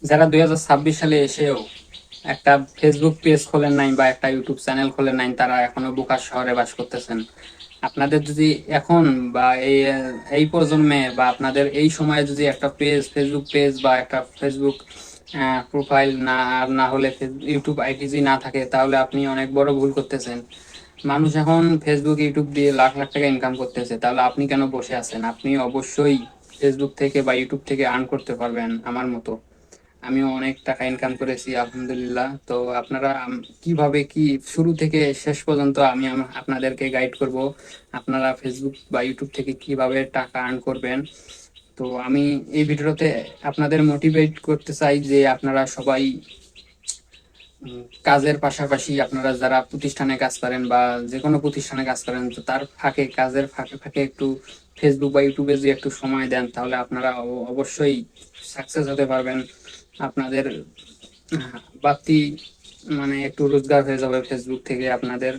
যারা 2026 সালে এসেও একটা ফেসবুক পেজ খোলেন নাই বা একটা ইউটিউব চ্যানেল খোলেন নাই, তারা এখনো বোকার শহরে বাস করতেছেন। আপনাদের যদি এখন বা এই প্রজন্মে বা আপনাদের এই সময়ে যদি একটা ফেসবুক পেজ বা একটা ফেসবুক প্রোফাইল না, আর না হলে ইউটিউব আইডি যদি না থাকে, তাহলে আপনি অনেক বড় ভুল করতেছেন। মানুষ এখন ফেসবুক ইউটিউব দিয়ে লাখ লাখ টাকা ইনকাম করতেছে, তাহলে আপনি কেন বসে আছেন? আপনি অবশ্যই ফেসবুক থেকে বা ইউটিউব থেকে আর্ন করতে পারবেন আমার মতো। আমিও অনেক টাকা ইনকাম করেছি আলহামদুলিল্লাহ। তো আপনারা কিভাবে কি শুরু থেকে শেষ পর্যন্ত আমি আপনাদেরকে গাইড করব, আপনারা ফেসবুক বা ইউটিউব থেকে কিভাবে টাকা আর্ন করবেন। তো আমি এই ভিডিওতে আপনাদের মোটিভেট করতে চাই যে আপনারা সবাই কাজের পাশাপাশি, আপনারা যারা প্রতিষ্ঠানে কাজ করেন বা যে কোনো প্রতিষ্ঠানে কাজ করেন, তো তার ফাঁকে, কাজের ফাঁকে ফাঁকে একটু ফেসবুক বা ইউটিউবে যদি একটু সময় দেন, তাহলে আপনারা অবশ্যই সাকসেস হতে পারবেন। আপনাদের বাড়তি মানে একটু রোজগার হয়ে যাবে ফেসবুক থেকে আপনাদের।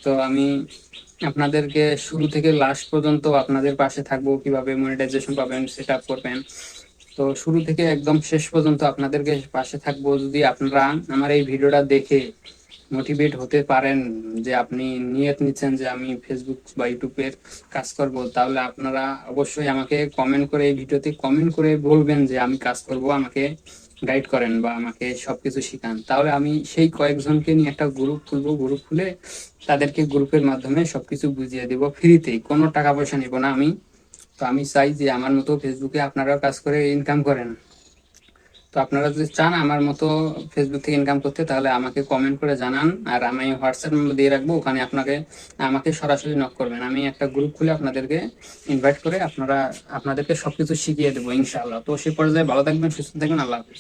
তো আমি আপনাদেরকে শুরু থেকে লাস্ট পর্যন্ত আপনাদের পাশে থাকবো, কিভাবে মনিটাইজেশন পাবেন, সেট আপ করবেন। তো শুরু থেকে একদম শেষ পর্যন্ত আপনাদেরকে পাশে থাকবো। যদি আপনারা আমার এই ভিডিওটা দেখে মোটিভেট হতে পারেন, যে আপনি নিয়ত নিচ্ছেন যে আমি ফেসবুক বা ইউটিউবের কাজ করব, তাহলে আপনারা অবশ্যই আমাকে কমেন্ট করে, এই ভিডিওতে কমেন্ট করে বলবেন যে আমি কাজ করব, আমাকে গাইড করেন বা আমাকে সবকিছু শিখান। তাহলে আমি সেই কয়েকজনকে নিয়ে একটা গ্রুপ খুলবো, গ্রুপ খুলে তাদেরকে গ্রুপের মাধ্যমে সবকিছু বুঝিয়ে দেবো ফ্রিতেই, কোনো টাকা পয়সা নিব না আমি। তো আমি চাই যে আমার মতো ফেসবুকে আপনারাও কাজ করে ইনকাম করেন। তো আপনারা যদি চান আমার মতো ফেসবুক থেকে ইনকাম করতে, তাহলে আমাকে কমেন্ট করে জানান। আর আমি হোয়াটসঅ্যাপ নম্বর দিয়ে রাখবো, ওখানে আমাকে সরাসরি নক করবেন। আমি একটা গ্রুপ খুলে আপনাদেরকে ইনভাইট করে আপনাদেরকে সবকিছু শিখিয়ে দেবো ইনশাআল্লাহ। তো সে পর্যায়ে ভালো থাকবেন, সুস্থ থাকবেন, আল্লাহ হাফিজ।